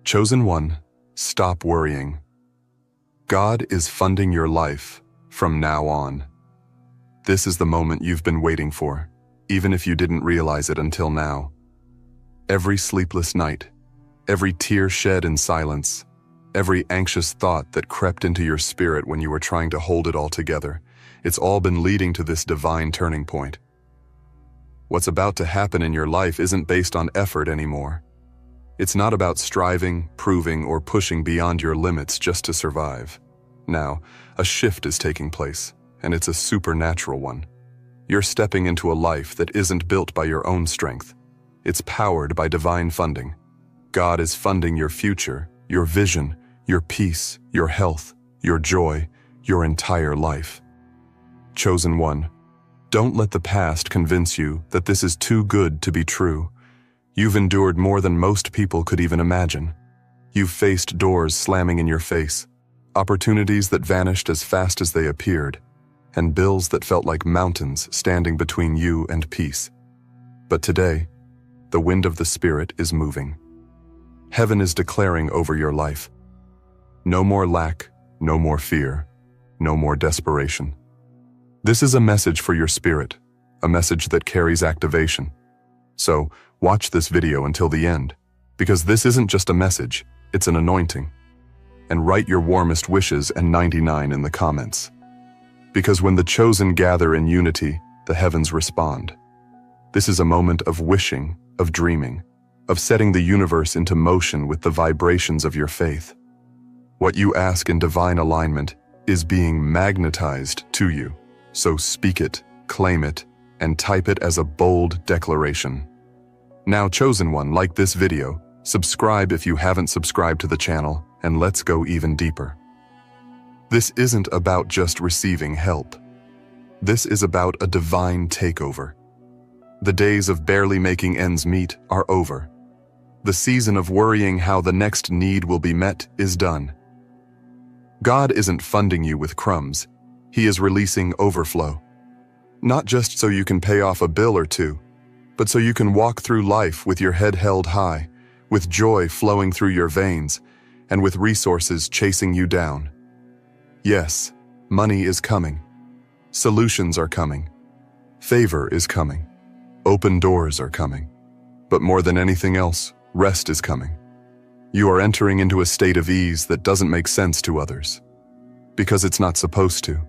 Chosen one, stop worrying. God is funding your life from now on. This is the moment you've been waiting for, even if you didn't realize it until now. Every sleepless night, every tear shed in silence, every anxious thought that crept into your spirit when you were trying to hold it all together, it's all been leading to this divine turning point. What's about to happen in your life isn't based on effort anymore. It's not about striving, proving, or pushing beyond your limits just to survive. Now, a shift is taking place, and it's a supernatural one. You're stepping into a life that isn't built by your own strength. It's powered by divine funding. God is funding your future, your vision, your peace, your health, your joy, your entire life. Chosen one, don't let the past convince you that this is too good to be true. You've endured more than most people could even imagine. You've faced doors slamming in your face, opportunities that vanished as fast as they appeared, and bills that felt like mountains standing between you and peace. But today, the wind of the Spirit is moving. Heaven is declaring over your life. No more lack, no more fear, no more desperation. This is a message for your spirit, a message that carries activation. So, watch this video until the end, because this isn't just a message, it's an anointing. And write your warmest wishes and 99 in the comments. Because when the chosen gather in unity, the heavens respond. This is a moment of wishing, of dreaming, of setting the universe into motion with the vibrations of your faith. What you ask in divine alignment is being magnetized to you. So speak it, claim it, and type it as a bold declaration. Now, chosen one, like this video, subscribe if you haven't subscribed to the channel, and let's go even deeper. This isn't about just receiving help. This is about a divine takeover. The days of barely making ends meet are over. The season of worrying how the next need will be met is done. God isn't funding you with crumbs. He is releasing overflow. Not just so you can pay off a bill or two, but so you can walk through life with your head held high, with joy flowing through your veins, and with resources chasing you down. Yes, money is coming. Solutions are coming. Favor is coming. Open doors are coming. But more than anything else, rest is coming. You are entering into a state of ease that doesn't make sense to others. Because it's not supposed to.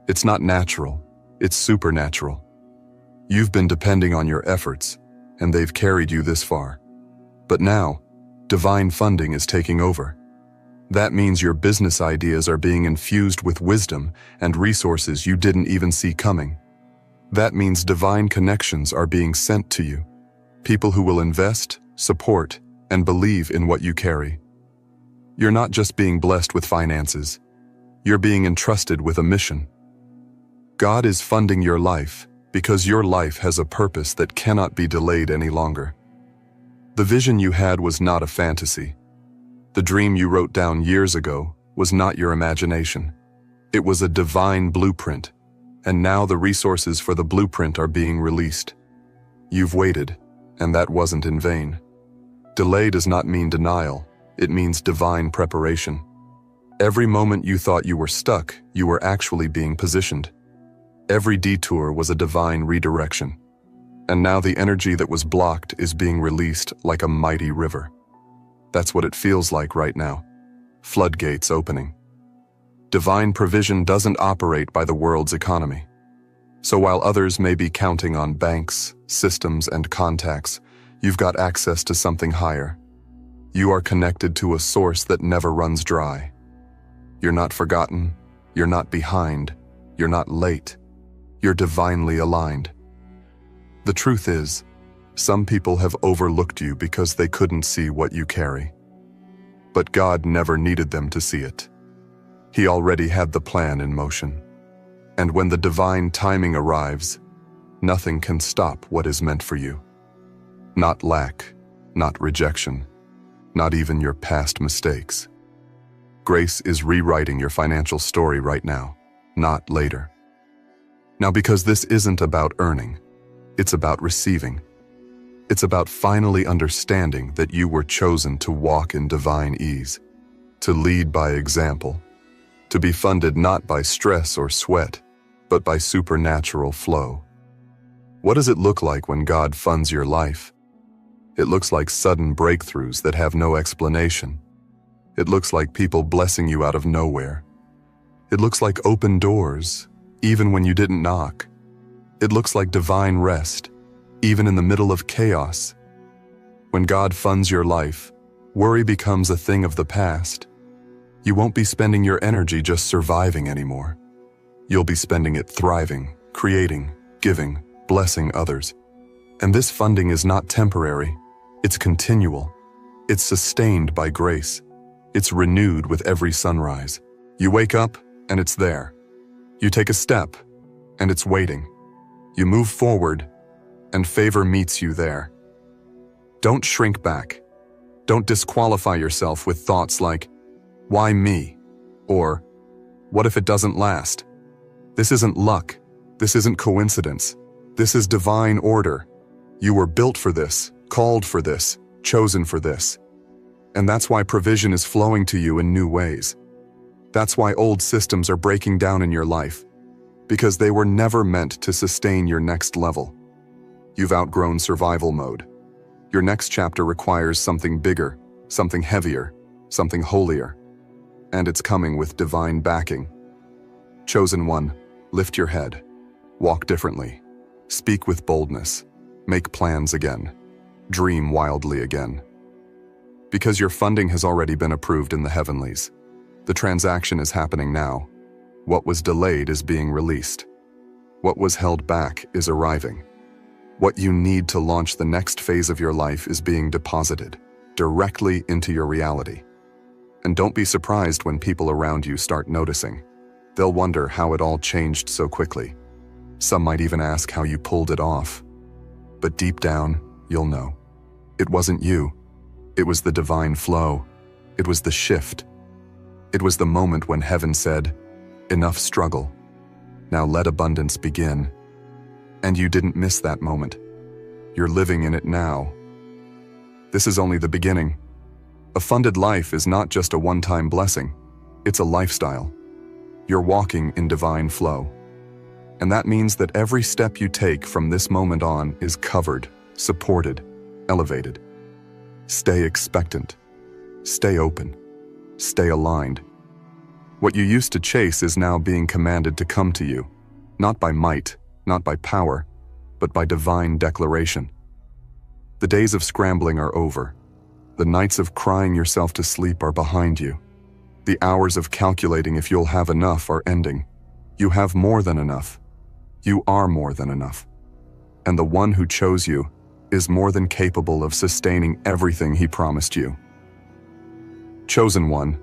It's not natural. It's supernatural. You've been depending on your efforts, and they've carried you this far. But now, divine funding is taking over. That means your business ideas are being infused with wisdom and resources you didn't even see coming. That means divine connections are being sent to you. People who will invest, support, and believe in what you carry. You're not just being blessed with finances. You're being entrusted with a mission. God is funding your life because your life has a purpose that cannot be delayed any longer. The vision you had was not a fantasy. The dream you wrote down years ago was not your imagination. It was a divine blueprint, and now the resources for the blueprint are being released. You've waited, and that wasn't in vain. Delay does not mean denial, it means divine preparation. Every moment you thought you were stuck, you were actually being positioned. Every detour was a divine redirection. And now the energy that was blocked is being released like a mighty river. That's what it feels like right now. Floodgates opening. Divine provision doesn't operate by the world's economy. So while others may be counting on banks, systems, and contacts, you've got access to something higher. You are connected to a source that never runs dry. You're not forgotten. You're not behind. You're not late. You're divinely aligned. The truth is, some people have overlooked you because they couldn't see what you carry. But God never needed them to see it. He already had the plan in motion. And when the divine timing arrives, nothing can stop what is meant for you. Not lack, not rejection, not even your past mistakes. Grace is rewriting your financial story right now, not later. Now, because this isn't about earning, it's about receiving. It's about finally understanding that you were chosen to walk in divine ease, to lead by example, to be funded not by stress or sweat, but by supernatural flow. What does it look like when God funds your life? It looks like sudden breakthroughs that have no explanation. It looks like people blessing you out of nowhere. It looks like open doors, even when you didn't knock. It looks like divine rest, even in the middle of chaos. When God funds your life, worry becomes a thing of the past. You won't be spending your energy just surviving anymore. You'll be spending it thriving, creating, giving, blessing others. And this funding is not temporary. It's continual. It's sustained by grace. It's renewed with every sunrise. You wake up, and it's there. You take a step, and it's waiting. You move forward, and favor meets you there. Don't shrink back. Don't disqualify yourself with thoughts like, "Why me?" or "What if it doesn't last?" This isn't luck. This isn't coincidence. This is divine order. You were built for this, called for this, chosen for this. And that's why provision is flowing to you in new ways. That's why old systems are breaking down in your life, because they were never meant to sustain your next level. You've outgrown survival mode. Your next chapter requires something bigger, something heavier, something holier. And it's coming with divine backing. Chosen one, lift your head. Walk differently. Speak with boldness. Make plans again. Dream wildly again. Because your funding has already been approved in the heavenlies. The transaction is happening now. What was delayed is being released. What was held back is arriving. What you need to launch the next phase of your life is being deposited directly into your reality. And don't be surprised when people around you start noticing. They'll wonder how it all changed so quickly. Some might even ask how you pulled it off. But deep down, you'll know. It wasn't you. It was the divine flow. It was the shift. It was the moment when heaven said, "Enough struggle. Now let abundance begin." And you didn't miss that moment. You're living in it now. This is only the beginning. A funded life is not just a one-time blessing. It's a lifestyle. You're walking in divine flow. And that means that every step you take from this moment on is covered, supported, elevated. Stay expectant. Stay open. Stay aligned. What you used to chase is now being commanded to come to you, not by might, not by power, but by divine declaration. The days of scrambling are over. The nights of crying yourself to sleep are behind you. The hours of calculating if you'll have enough are ending. You have more than enough. You are more than enough. And the one who chose you is more than capable of sustaining everything he promised you. Chosen one,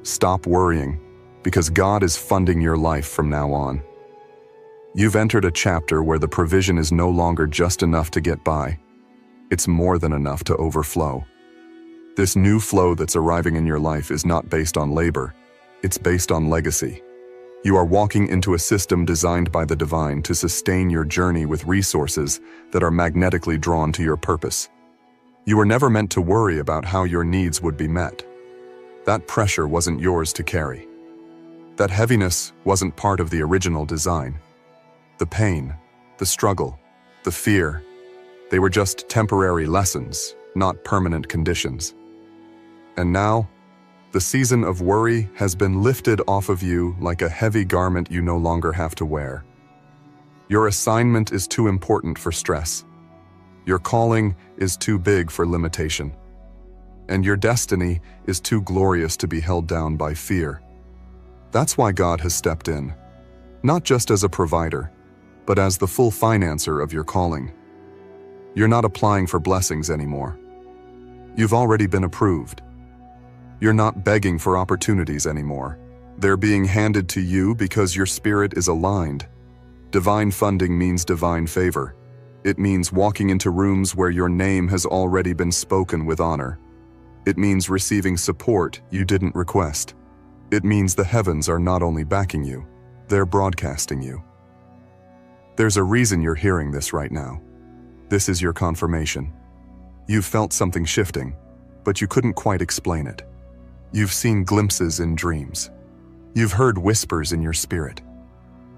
stop worrying, because God is funding your life from now on. You've entered a chapter where the provision is no longer just enough to get by. It's more than enough to overflow. This new flow that's arriving in your life is not based on labor. It's based on legacy. You are walking into a system designed by the divine to sustain your journey with resources that are magnetically drawn to your purpose. You were never meant to worry about how your needs would be met. That pressure wasn't yours to carry. That heaviness wasn't part of the original design. The pain, the struggle, the fear, they were just temporary lessons, not permanent conditions. And now, the season of worry has been lifted off of you like a heavy garment you no longer have to wear. Your assignment is too important for stress. Your calling is too big for limitation. And your destiny is too glorious to be held down by fear. That's why God has stepped in, not just as a provider, but as the full financer of your calling. You're not applying for blessings anymore. You've already been approved. You're not begging for opportunities anymore. They're being handed to you because your spirit is aligned. Divine funding means divine favor. It means walking into rooms where your name has already been spoken with honor. It means receiving support you didn't request. It means the heavens are not only backing you, they're broadcasting you. There's a reason you're hearing this right now. This is your confirmation. You've felt something shifting, but you couldn't quite explain it. You've seen glimpses in dreams. You've heard whispers in your spirit.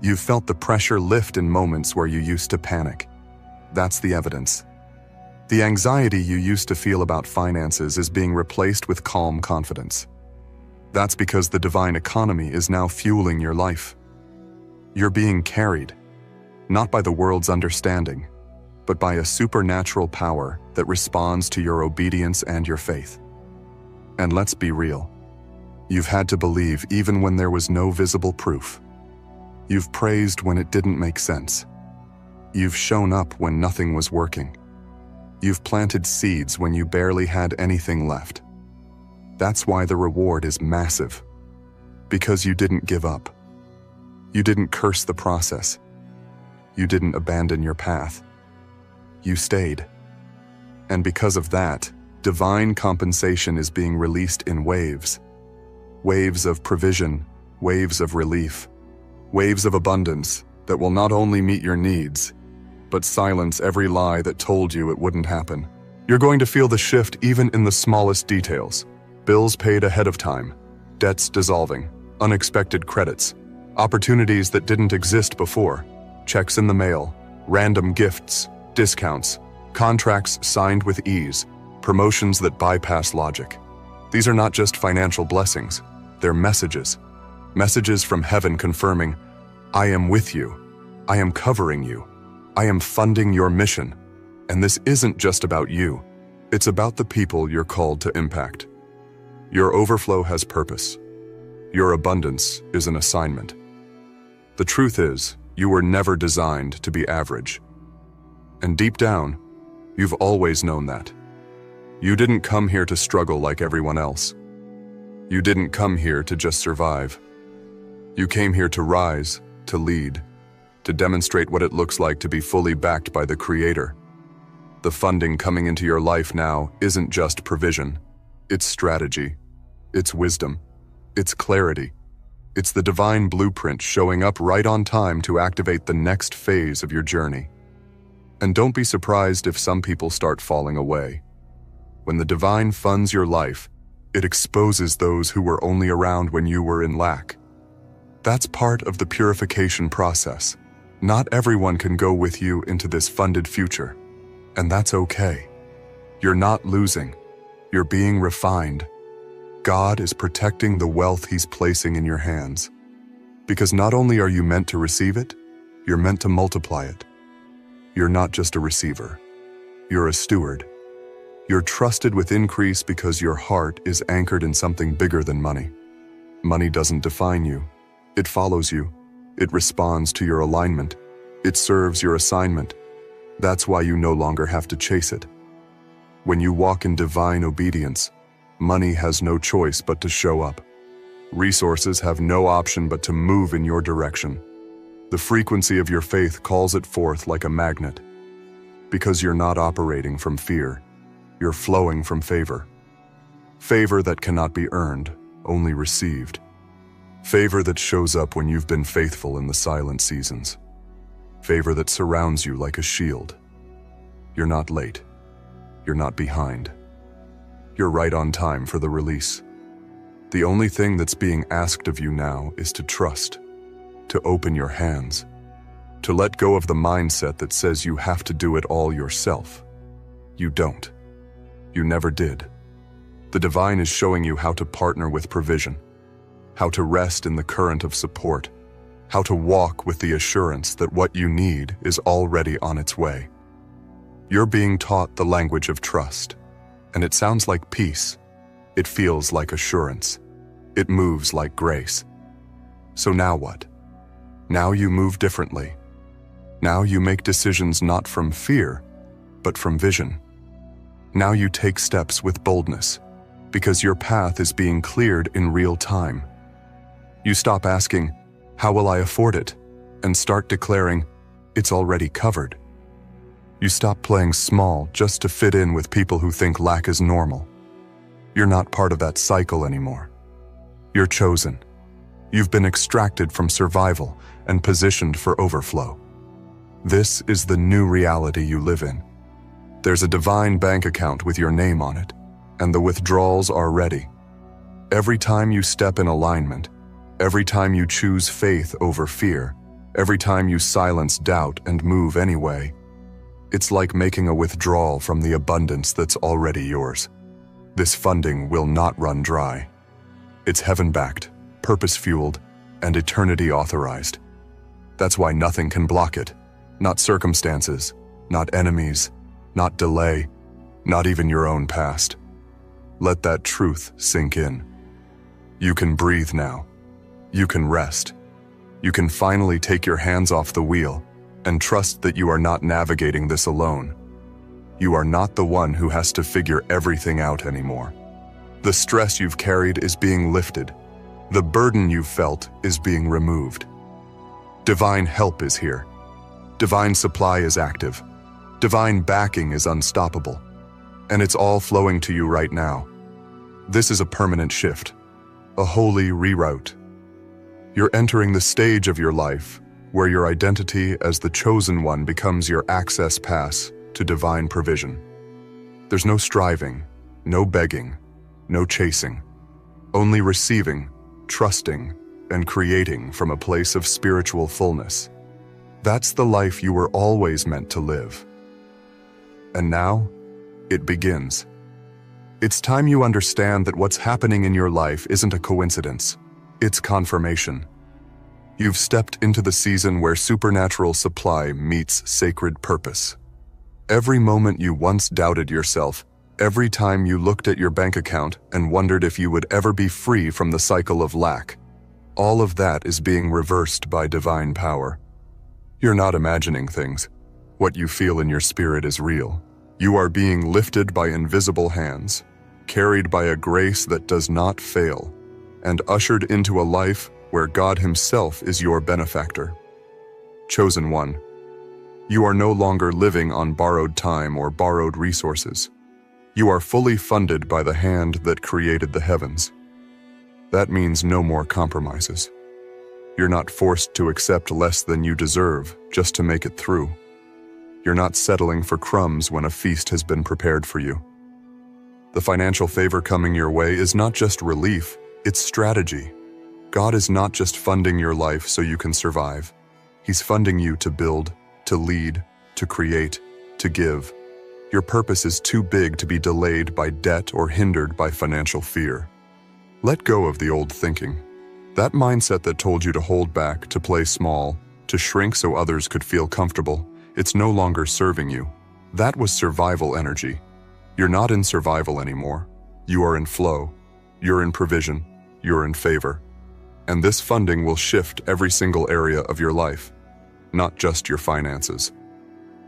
You've felt the pressure lift in moments where you used to panic. That's the evidence. The anxiety you used to feel about finances is being replaced with calm confidence. That's because the divine economy is now fueling your life. You're being carried, not by the world's understanding, but by a supernatural power that responds to your obedience and your faith. And let's be real. You've had to believe even when there was no visible proof. You've praised when it didn't make sense. You've shown up when nothing was working. You've planted seeds when you barely had anything left. That's why the reward is massive. Because you didn't give up. You didn't curse the process. You didn't abandon your path. You stayed. And because of that, divine compensation is being released in waves. Waves of provision, waves of relief, waves of abundance that will not only meet your needs, but silence every lie that told you it wouldn't happen. You're going to feel the shift even in the smallest details. Bills paid ahead of time, debts dissolving, unexpected credits, opportunities that didn't exist before, checks in the mail, random gifts, discounts, contracts signed with ease, promotions that bypass logic. These are not just financial blessings, they're messages. Messages from heaven confirming, I am with you, I am covering you, I am funding your mission. And this isn't just about you, it's about the people you're called to impact. Your overflow has purpose. Your abundance is an assignment. The truth is, you were never designed to be average. And deep down, you've always known that. You didn't come here to struggle like everyone else. You didn't come here to just survive. You came here to rise, to lead, to demonstrate what it looks like to be fully backed by the Creator. The funding coming into your life now isn't just provision. It's strategy. It's wisdom. It's clarity. It's the divine blueprint showing up right on time to activate the next phase of your journey. And don't be surprised if some people start falling away. When the divine funds your life, it exposes those who were only around when you were in lack. That's part of the purification process. Not everyone can go with you into this funded future. And that's okay. You're not losing. You're being refined. God is protecting the wealth He's placing in your hands. Because not only are you meant to receive it, you're meant to multiply it. You're not just a receiver. You're a steward. You're trusted with increase because your heart is anchored in something bigger than money. Money doesn't define you. It follows you. It responds to your alignment. It serves your assignment. That's why you no longer have to chase it. When you walk in divine obedience, money has no choice but to show up. Resources have no option but to move in your direction. The frequency of your faith calls it forth like a magnet. Because you're not operating from fear, you're flowing from favor. Favor that cannot be earned, only received. Favor that shows up when you've been faithful in the silent seasons. Favor that surrounds you like a shield. You're not late. You're not behind. You're right on time for the release. The only thing that's being asked of you now is to trust, to open your hands, to let go of the mindset that says you have to do it all yourself. You don't. You never did. The divine is showing you how to partner with provision, how to rest in the current of support, how to walk with the assurance that what you need is already on its way. You're being taught the language of trust, and it sounds like peace. It feels like assurance. It moves like grace. So now what? Now you move differently. Now you make decisions not from fear, but from vision. Now you take steps with boldness, because your path is being cleared in real time. You stop asking, how will I afford it? And start declaring, it's already covered. You stop playing small just to fit in with people who think lack is normal. You're not part of that cycle anymore. You're chosen. You've been extracted from survival and positioned for overflow. This is the new reality you live in. There's a divine bank account with your name on it, and the withdrawals are ready. Every time you step in alignment, every time you choose faith over fear, every time you silence doubt and move anyway, it's like making a withdrawal from the abundance that's already yours. This funding will not run dry. It's heaven-backed, purpose-fueled, and eternity-authorized. That's why nothing can block it. Not circumstances, not enemies, not delay, not even your own past. Let that truth sink in. You can breathe now. You can rest. You can finally take your hands off the wheel and trust that you are not navigating this alone. You are not the one who has to figure everything out anymore. The stress you've carried is being lifted. The burden you've felt is being removed. Divine help is here. Divine supply is active. Divine backing is unstoppable. And it's all flowing to you right now. This is a permanent shift, a holy reroute. You're entering the stage of your life where your identity as the chosen one becomes your access pass to divine provision. There's no striving, no begging, no chasing, only receiving, trusting, and creating from a place of spiritual fullness. That's the life you were always meant to live. And now, it begins. It's time you understand that what's happening in your life isn't a coincidence. It's confirmation. You've stepped into the season where supernatural supply meets sacred purpose. Every moment you once doubted yourself, every time you looked at your bank account and wondered if you would ever be free from the cycle of lack, all of that is being reversed by divine power. You're not imagining things. What you feel in your spirit is real. You are being lifted by invisible hands, carried by a grace that does not fail, and ushered into a life where God Himself is your benefactor. Chosen one, you are no longer living on borrowed time or borrowed resources. You are fully funded by the hand that created the heavens. That means no more compromises. You're not forced to accept less than you deserve just to make it through. You're not settling for crumbs when a feast has been prepared for you. The financial favor coming your way is not just relief, it's strategy. God is not just funding your life so you can survive. He's funding you to build, to lead, to create, to give. Your purpose is too big to be delayed by debt or hindered by financial fear. Let go of the old thinking. That mindset that told you to hold back, to play small, to shrink so others could feel comfortable, it's no longer serving you. That was survival energy. You're not in survival anymore. You are in flow. You're in provision. You're in favor. And this funding will shift every single area of your life, not just your finances.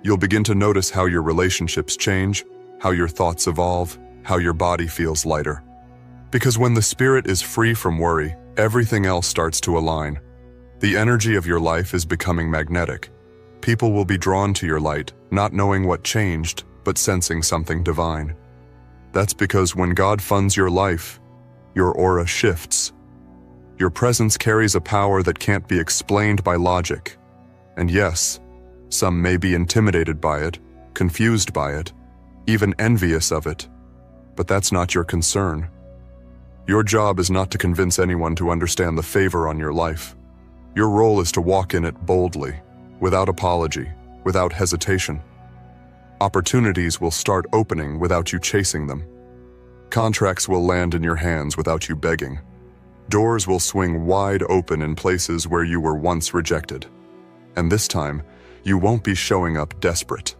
You'll begin to notice how your relationships change, how your thoughts evolve, how your body feels lighter. Because when the spirit is free from worry, everything else starts to align. The energy of your life is becoming magnetic. People will be drawn to your light, not knowing what changed, but sensing something divine. That's because when God funds your life, your aura shifts. Your presence carries a power that can't be explained by logic. And yes, some may be intimidated by it, confused by it, even envious of it. But that's not your concern. Your job is not to convince anyone to understand the favor on your life. Your role is to walk in it boldly, without apology, without hesitation. Opportunities will start opening without you chasing them. Contracts will land in your hands without you begging. Doors will swing wide open in places where you were once rejected. And this time, you won't be showing up desperate.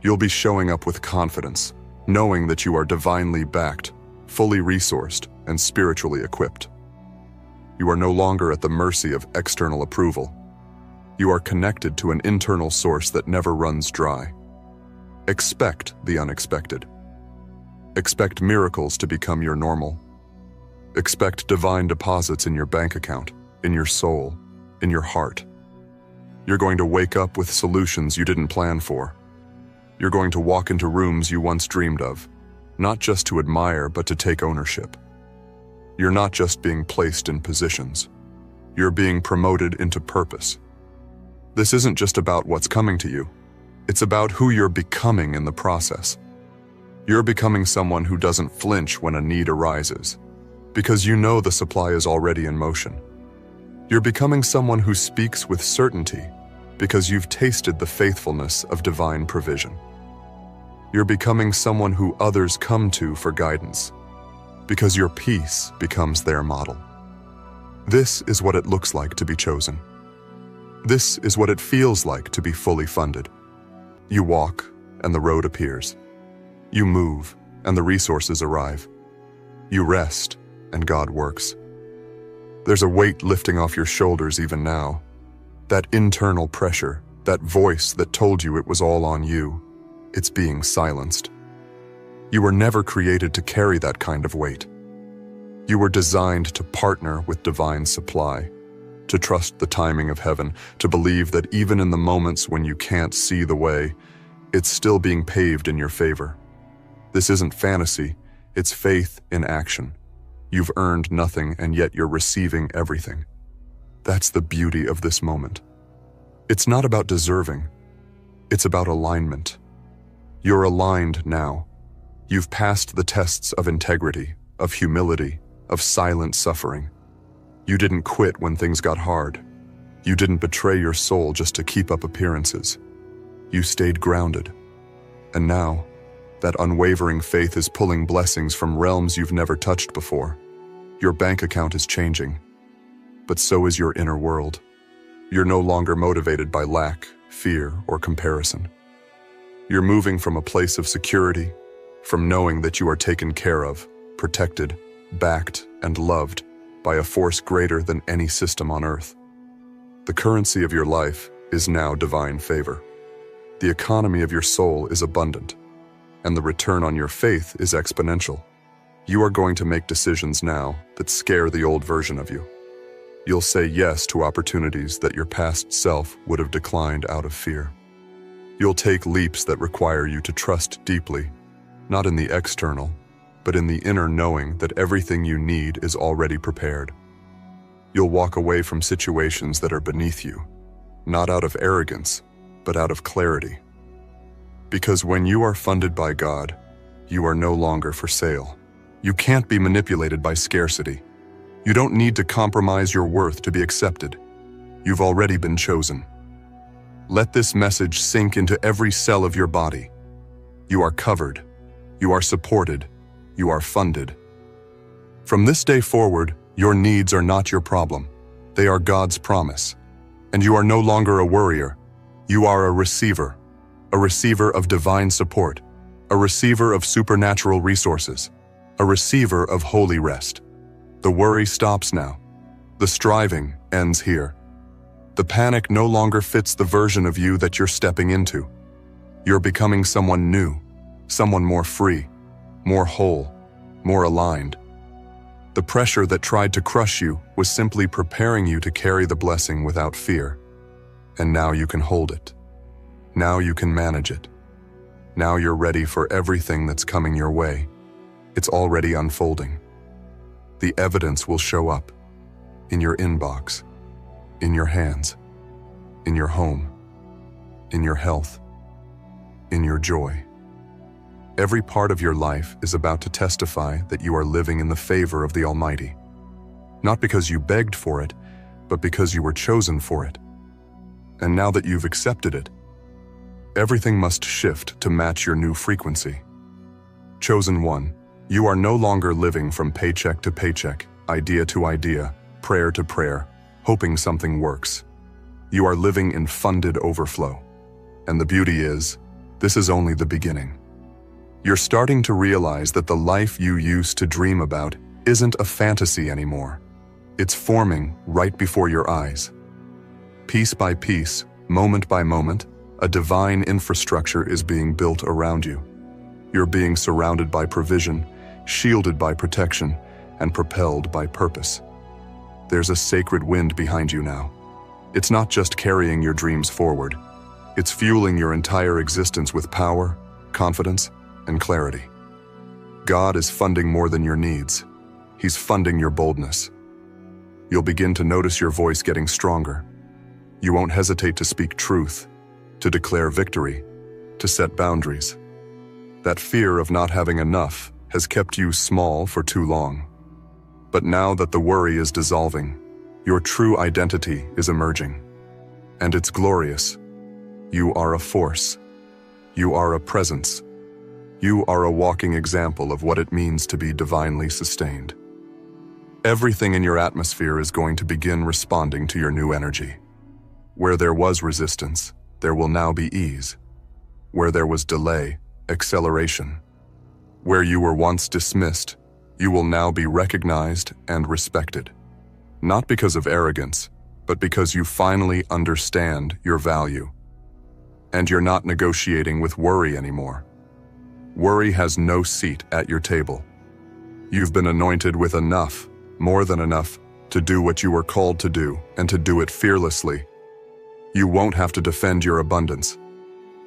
You'll be showing up with confidence, knowing that you are divinely backed, fully resourced, and spiritually equipped. You are no longer at the mercy of external approval. You are connected to an internal source that never runs dry. Expect the unexpected. Expect miracles to become your normal. Expect divine deposits in your bank account, in your soul, in your heart. You're going to wake up with solutions you didn't plan for. You're going to walk into rooms you once dreamed of, not just to admire, but to take ownership. You're not just being placed in positions. You're being promoted into purpose. This isn't just about what's coming to you. It's about who you're becoming in the process. You're becoming someone who doesn't flinch when a need arises, because you know the supply is already in motion. You're becoming someone who speaks with certainty, because you've tasted the faithfulness of divine provision. You're becoming someone who others come to for guidance, because your peace becomes their model. This is what it looks like to be chosen. This is what it feels like to be fully funded. You walk, and the road appears. You move, and the resources arrive. You rest, and God works. There's a weight lifting off your shoulders even now. That internal pressure, that voice that told you it was all on you, it's being silenced. You were never created to carry that kind of weight. You were designed to partner with divine supply, to trust the timing of heaven, to believe that even in the moments when you can't see the way, it's still being paved in your favor. This isn't fantasy, it's faith in action. You've earned nothing, and yet you're receiving everything. That's the beauty of this moment. It's not about deserving, it's about alignment. You're aligned now. You've passed the tests of integrity, of humility, of silent suffering. You didn't quit when things got hard. You didn't betray your soul just to keep up appearances. You stayed grounded. And now, that unwavering faith is pulling blessings from realms you've never touched before. Your bank account is changing, but so is your inner world. You're no longer motivated by lack, fear, or comparison. You're moving from a place of security, from knowing that you are taken care of, protected, backed, and loved by a force greater than any system on earth. The currency of your life is now divine favor. The economy of your soul is abundant, and the return on your faith is exponential. You are going to make decisions now that scare the old version of you. You'll say yes to opportunities that your past self would have declined out of fear. You'll take leaps that require you to trust deeply, not in the external, but in the inner knowing that everything you need is already prepared. You'll walk away from situations that are beneath you, not out of arrogance, but out of clarity. Because when you are funded by God, you are no longer for sale. You can't be manipulated by scarcity. You don't need to compromise your worth to be accepted. You've already been chosen. Let this message sink into every cell of your body. You are covered. You are supported. You are funded. From this day forward, your needs are not your problem. They are God's promise. And you are no longer a worrier. You are a receiver of divine support, a receiver of supernatural resources, a receiver of holy rest. The worry stops now. The striving ends here. The panic no longer fits the version of you that you're stepping into. You're becoming someone new, someone more free, more whole, more aligned. The pressure that tried to crush you was simply preparing you to carry the blessing without fear. And now you can hold it. Now you can manage it. Now you're ready for everything that's coming your way. It's already unfolding. The evidence will show up in your inbox, in your hands, in your home, in your health, in your joy. Every part of your life is about to testify that you are living in the favor of the Almighty. Not because you begged for it, but because you were chosen for it. And now that you've accepted it, everything must shift to match your new frequency. Chosen one, you are no longer living from paycheck to paycheck, idea to idea, prayer to prayer, hoping something works. You are living in funded overflow. And the beauty is, this is only the beginning. You're starting to realize that the life you used to dream about isn't a fantasy anymore. It's forming right before your eyes. Piece by piece, moment by moment, a divine infrastructure is being built around you. You're being surrounded by provision, shielded by protection, and propelled by purpose. There's a sacred wind behind you now. It's not just carrying your dreams forward. It's fueling your entire existence with power, confidence, and clarity. God is funding more than your needs. He's funding your boldness. You'll begin to notice your voice getting stronger. You won't hesitate to speak truth, to declare victory, to set boundaries. That fear of not having enough has kept you small for too long. But now that the worry is dissolving, your true identity is emerging. And it's glorious. You are a force. You are a presence. You are a walking example of what it means to be divinely sustained. Everything in your atmosphere is going to begin responding to your new energy. Where there was resistance, there will now be ease. Where there was delay, acceleration. Where you were once dismissed, you will now be recognized and respected. Not because of arrogance, but because you finally understand your value. And you're not negotiating with worry anymore. Worry has no seat at your table. You've been anointed with enough, more than enough, to do what you were called to do and to do it fearlessly. You won't have to defend your abundance.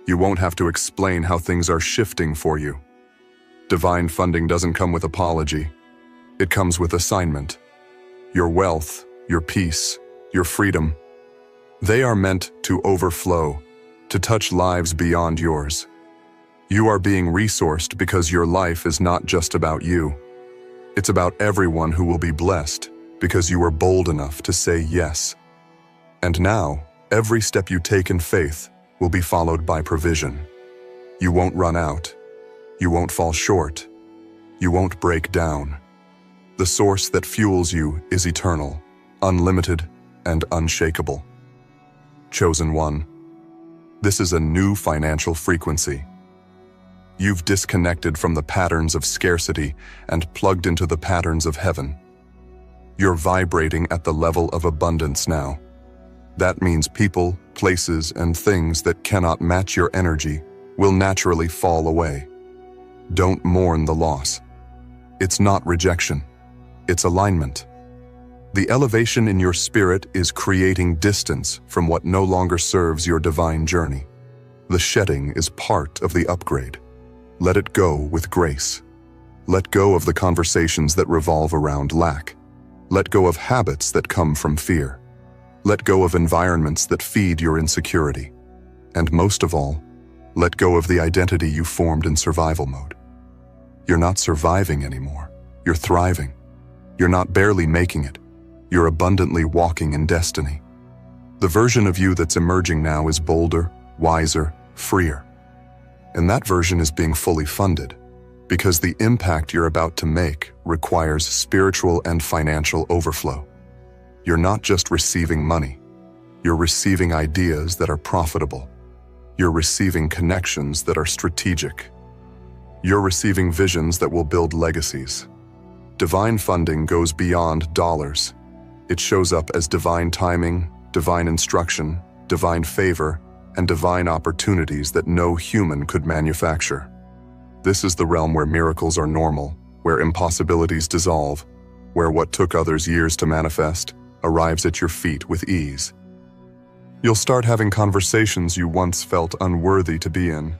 You won't have to explain how things are shifting for you. Divine funding doesn't come with apology. It comes with assignment. Your wealth, your peace, your freedom, they are meant to overflow, to touch lives beyond yours. You are being resourced because your life is not just about you. It's about everyone who will be blessed because you were bold enough to say yes. And now, every step you take in faith will be followed by provision. You won't run out. You won't fall short. You won't break down. The source that fuels you is eternal, unlimited, and unshakable. Chosen one, this is a new financial frequency. You've disconnected from the patterns of scarcity and plugged into the patterns of heaven. You're vibrating at the level of abundance now. That means people, places, and things that cannot match your energy will naturally fall away. Don't mourn the loss. It's not rejection. It's alignment. The elevation in your spirit is creating distance from what no longer serves your divine journey. The shedding is part of the upgrade. Let it go with grace. Let go of the conversations that revolve around lack. Let go of habits that come from fear. Let go of environments that feed your insecurity. And most of all, let go of the identity you formed in survival mode. You're not surviving anymore. You're thriving. You're not barely making it. You're abundantly walking in destiny. The version of you that's emerging now is bolder, wiser, freer. And that version is being fully funded because the impact you're about to make requires spiritual and financial overflow. You're not just receiving money. You're receiving ideas that are profitable. You're receiving connections that are strategic. You're receiving visions that will build legacies. Divine funding goes beyond dollars. It shows up as divine timing, divine instruction, divine favor, and divine opportunities that no human could manufacture. This is the realm where miracles are normal, where impossibilities dissolve, where what took others years to manifest arrives at your feet with ease. You'll start having conversations you once felt unworthy to be in.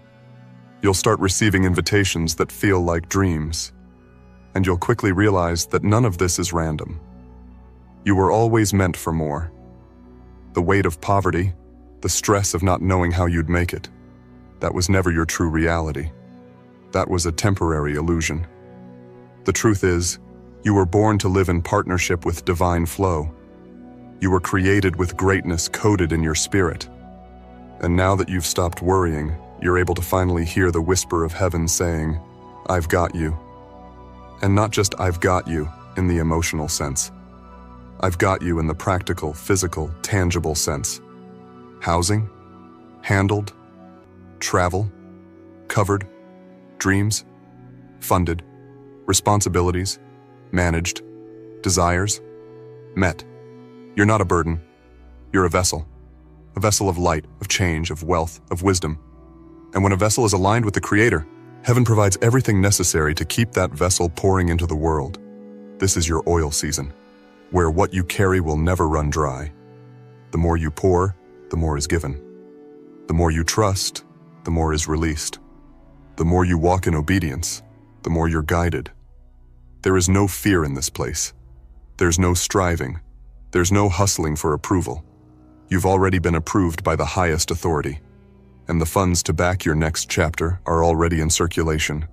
You'll start receiving invitations that feel like dreams. And you'll quickly realize that none of this is random. You were always meant for more. The weight of poverty, the stress of not knowing how you'd make it, that was never your true reality. That was a temporary illusion. The truth is, you were born to live in partnership with divine flow. You were created with greatness coded in your spirit. And now that you've stopped worrying, you're able to finally hear the whisper of heaven saying, "I've got you." And not just "I've got you" in the emotional sense. I've got you in the practical, physical, tangible sense. Housing, handled, travel, covered, dreams, funded, responsibilities, managed, desires, met. You're not a burden. You're a vessel of light, of change, of wealth, of wisdom. And when a vessel is aligned with the Creator, heaven provides everything necessary to keep that vessel pouring into the world. This is your oil season, where what you carry will never run dry. The more you pour, the more is given. The more you trust, the more is released. The more you walk in obedience, the more you're guided. There is no fear in this place. There's no striving. There's no hustling for approval. You've already been approved by the highest authority. and the funds to back your next chapter are already in circulation.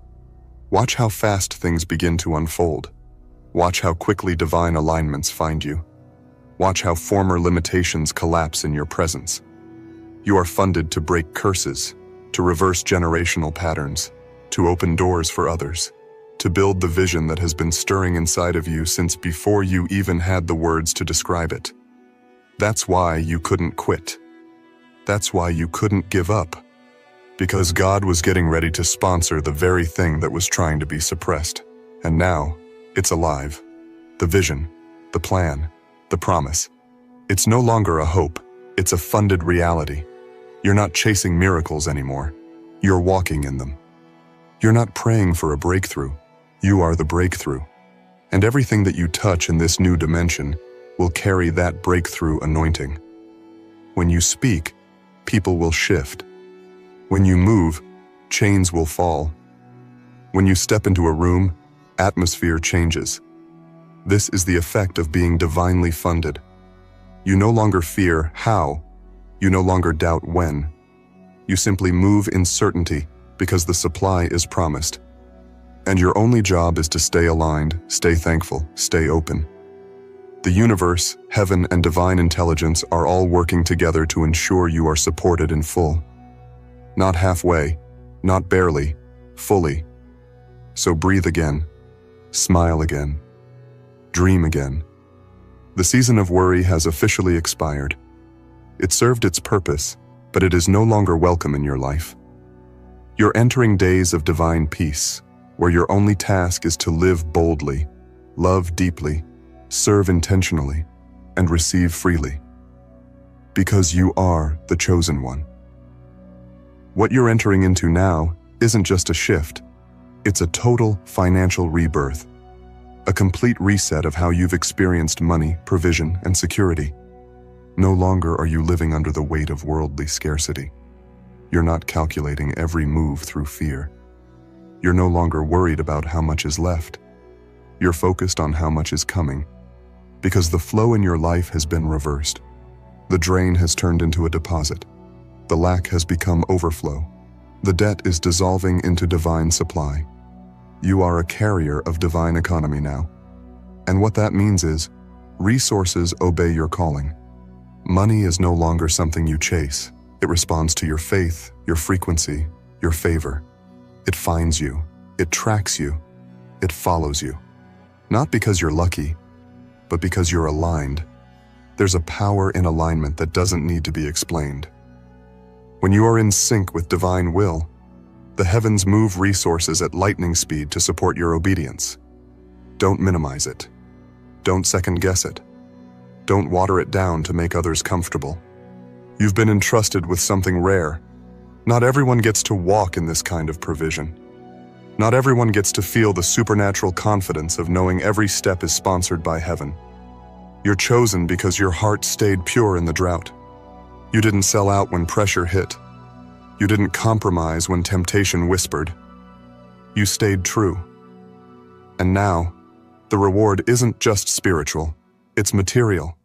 Watch how fast things begin to unfold. Watch how quickly divine alignments find you. Watch how former limitations collapse in your presence. You are funded to break curses, to reverse generational patterns, to open doors for others, to build the vision that has been stirring inside of you since before you even had the words to describe it. That's why you couldn't quit. That's why you couldn't give up. Because God was getting ready to sponsor the very thing that was trying to be suppressed. And now, it's alive. The vision, the plan, the promise. It's no longer a hope, it's a funded reality. You're not chasing miracles anymore. You're walking in them. You're not praying for a breakthrough. You are the breakthrough. And everything that you touch in this new dimension will carry that breakthrough anointing. When you speak, people will shift. When you move, chains will fall. When you step into a room, atmosphere changes. This is the effect of being divinely funded. You no longer fear how. You no longer doubt when. You simply move in certainty because the supply is promised. And your only job is to stay aligned, stay thankful, stay open. The universe, heaven, and divine intelligence are all working together to ensure you are supported in full. Not halfway, not barely, fully. So breathe again, smile again, dream again. The season of worry has officially expired. It served its purpose, but it is no longer welcome in your life. You're entering days of divine peace, where your only task is to live boldly, love deeply, serve intentionally, and receive freely. Because you are the chosen one. What you're entering into now isn't just a shift, it's a total financial rebirth. A complete reset of how you've experienced money, provision, and security. No longer are you living under the weight of worldly scarcity. You're not calculating every move through fear. You're no longer worried about how much is left. You're focused on how much is coming. Because the flow in your life has been reversed. The drain has turned into a deposit. The lack has become overflow. The debt is dissolving into divine supply. You are a carrier of divine economy now. And what that means is, resources obey your calling. Money is no longer something you chase. It responds to your faith, your frequency, your favor. It finds you. It tracks you. It follows you. Not because you're lucky, but because you're aligned. There's a power in alignment that doesn't need to be explained. When you are in sync with divine will, the heavens move resources at lightning speed to support your obedience. Don't minimize it. Don't second guess it. Don't water it down to make others comfortable. You've been entrusted with something rare. Not everyone gets to walk in this kind of provision. Not everyone gets to feel the supernatural confidence of knowing every step is sponsored by heaven. You're chosen because your heart stayed pure in the drought. You didn't sell out when pressure hit. You didn't compromise when temptation whispered. You stayed true. And now, the reward isn't just spiritual, it's material.